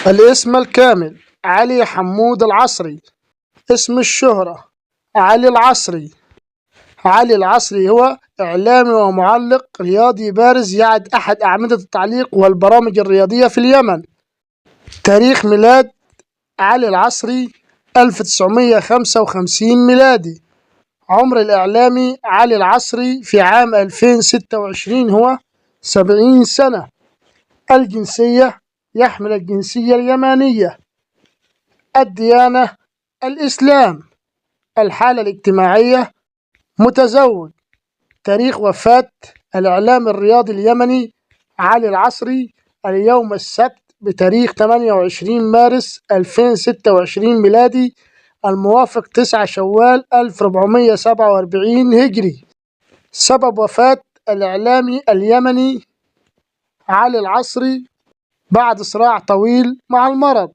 الاسم الكامل: علي حمود العصري. اسم الشهرة: علي العصري. علي العصري هو إعلامي ومعلق رياضي بارز يعد أحد أعمدة التعليق والبرامج الرياضية في اليمن. تاريخ ميلاد علي العصري 1955 ميلادي. عمر الإعلامي علي العصري في عام 2026 هو 70 سنة. الجنسية: يحمل الجنسية اليمانية. الديانة: الإسلام. الحالة الاجتماعية: متزوج. تاريخ وفاة الإعلام الرياضي اليمني علي العصري اليوم السبت بتاريخ 28 مارس 2026 ميلادي، الموافق 9 شوال 1447 هجري. سبب وفاة الإعلامي اليمني علي العصري: بعد صراع طويل مع المرض.